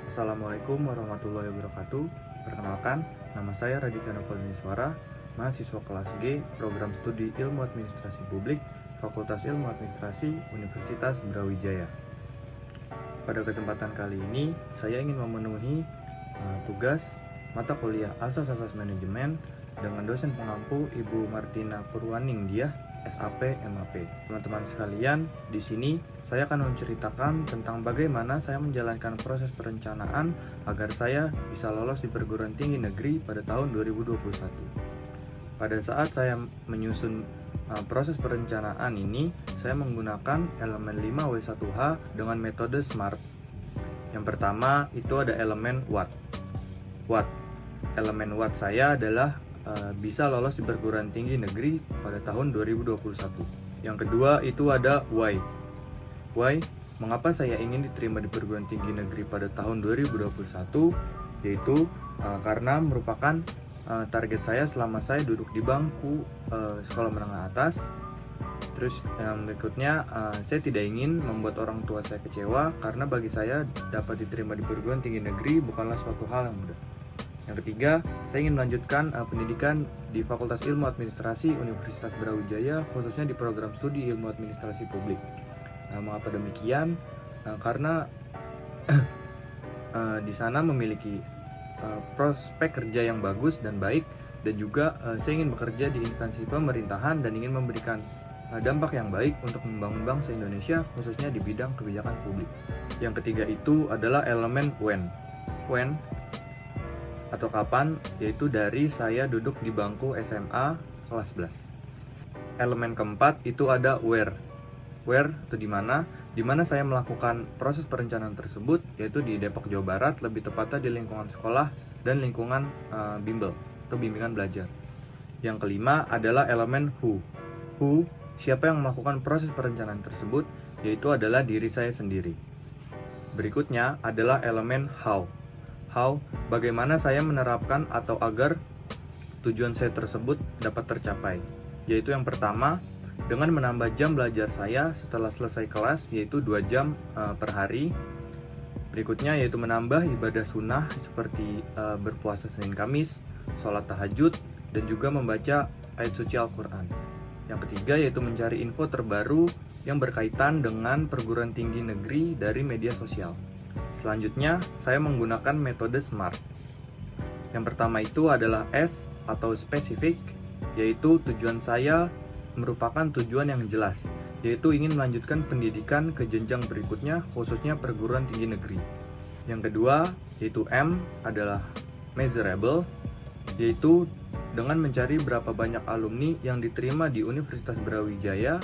Assalamualaikum warahmatullahi wabarakatuh. Perkenalkan, nama saya Raditya Novaniswara, mahasiswa kelas G, Program Studi Ilmu Administrasi Publik, Fakultas Ilmu Administrasi, Universitas Brawijaya. Pada kesempatan kali ini, saya ingin memenuhi tugas mata kuliah Asas-Asas Manajemen dengan dosen pengampu Ibu Martina Purwaningdiah, SAP MAP. Teman-teman sekalian, di sini saya akan menceritakan tentang bagaimana saya menjalankan proses perencanaan agar saya bisa lolos di perguruan tinggi negeri pada tahun 2021. Pada saat saya menyusun proses perencanaan ini, saya menggunakan elemen 5W1H dengan metode SMART. Yang pertama itu ada elemen what. Elemen what saya adalah bisa lolos di perguruan tinggi negeri pada tahun 2021. Yang kedua itu ada why. Mengapa saya ingin diterima di perguruan tinggi negeri pada tahun 2021? Yaitu karena merupakan target saya selama saya duduk di bangku sekolah menengah atas. Terus yang berikutnya, saya tidak ingin membuat orang tua saya kecewa, karena bagi saya dapat diterima di perguruan tinggi negeri bukanlah suatu hal yang mudah. Yang ketiga, saya ingin melanjutkan pendidikan di Fakultas Ilmu Administrasi Universitas Brawijaya, khususnya di program studi Ilmu Administrasi Publik. Mengapa demikian? Karena di sana memiliki prospek kerja yang bagus dan baik, dan juga saya ingin bekerja di instansi pemerintahan dan ingin memberikan dampak yang baik untuk membangun bangsa Indonesia, khususnya di bidang kebijakan publik. Yang ketiga itu adalah elemen when atau kapan, yaitu dari saya duduk di bangku SMA kelas 11. Elemen keempat itu ada where itu di mana saya melakukan proses perencanaan tersebut, yaitu di Depok, Jawa Barat, lebih tepatnya di lingkungan sekolah dan lingkungan bimbel atau bimbingan belajar. Yang kelima adalah elemen who, siapa yang melakukan proses perencanaan tersebut, yaitu adalah diri saya sendiri. Berikutnya adalah elemen how, bagaimana saya menerapkan atau agar tujuan saya tersebut dapat tercapai. Yaitu yang pertama, dengan menambah jam belajar saya setelah selesai kelas, yaitu 2 jam per hari. Berikutnya yaitu menambah ibadah sunnah seperti berpuasa Senin Kamis, sholat tahajud, dan juga membaca ayat suci Al-Quran. Yang ketiga yaitu mencari info terbaru yang berkaitan dengan perguruan tinggi negeri dari media sosial. Selanjutnya, saya menggunakan metode SMART. Yang pertama itu adalah S atau spesifik, yaitu tujuan saya merupakan tujuan yang jelas, yaitu ingin melanjutkan pendidikan ke jenjang berikutnya, khususnya perguruan tinggi negeri. Yang kedua, yaitu M adalah measurable, yaitu dengan mencari berapa banyak alumni yang diterima di Universitas Brawijaya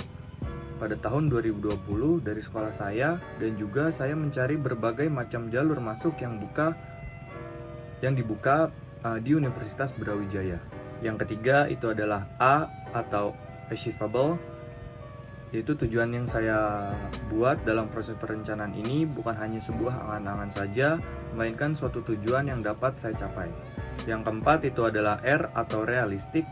pada tahun 2020 dari sekolah saya, dan juga saya mencari berbagai macam jalur masuk yang dibuka di Universitas Brawijaya. Yang ketiga itu adalah A atau achievable, yaitu tujuan yang saya buat dalam proses perencanaan ini bukan hanya sebuah angan-angan saja, melainkan suatu tujuan yang dapat saya capai. Yang keempat itu adalah R atau realistic.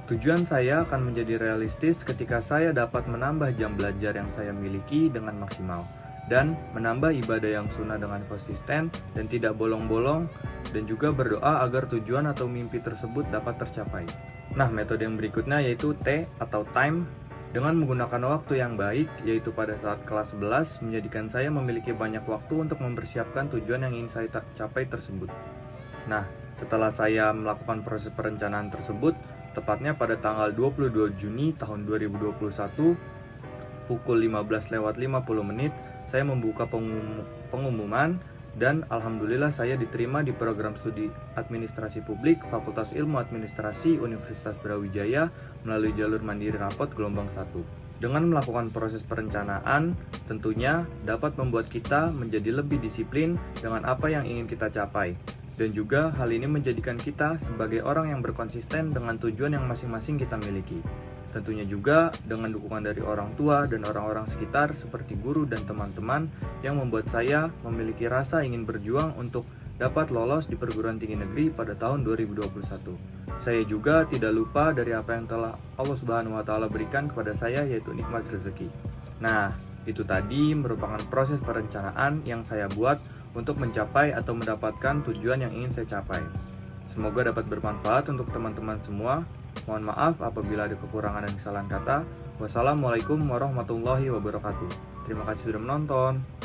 Tujuan saya akan menjadi realistis ketika saya dapat menambah jam belajar yang saya miliki dengan maksimal, dan menambah ibadah yang sunnah dengan konsisten dan tidak bolong-bolong, dan juga berdoa agar tujuan atau mimpi tersebut dapat tercapai. Nah, metode yang berikutnya yaitu T atau time, dengan menggunakan waktu yang baik, yaitu pada saat kelas 11 menjadikan saya memiliki banyak waktu untuk mempersiapkan tujuan yang ingin saya capai tersebut. Nah, setelah saya melakukan proses perencanaan tersebut, tepatnya pada tanggal 22 Juni tahun 2021 pukul 15:50 saya membuka pengumuman, dan alhamdulillah saya diterima di program studi Administrasi Publik Fakultas Ilmu Administrasi Universitas Brawijaya melalui jalur mandiri rapot gelombang 1. Dengan melakukan proses perencanaan, tentunya dapat membuat kita menjadi lebih disiplin dengan apa yang ingin kita capai. Dan juga hal ini menjadikan kita sebagai orang yang berkonsisten dengan tujuan yang masing-masing kita miliki. Tentunya juga dengan dukungan dari orang tua dan orang-orang sekitar seperti guru dan teman-teman yang membuat saya memiliki rasa ingin berjuang untuk dapat lolos di perguruan tinggi negeri pada tahun 2021. Saya juga tidak lupa dari apa yang telah Allah Subhanahu wa Ta'ala berikan kepada saya, yaitu nikmat rezeki. Nah, itu tadi merupakan proses perencanaan yang saya buat untuk mencapai atau mendapatkan tujuan yang ingin saya capai. Semoga dapat bermanfaat untuk teman-teman semua. Mohon maaf apabila ada kekurangan dan kesalahan kata. Wassalamualaikum warahmatullahi wabarakatuh. Terima kasih sudah menonton.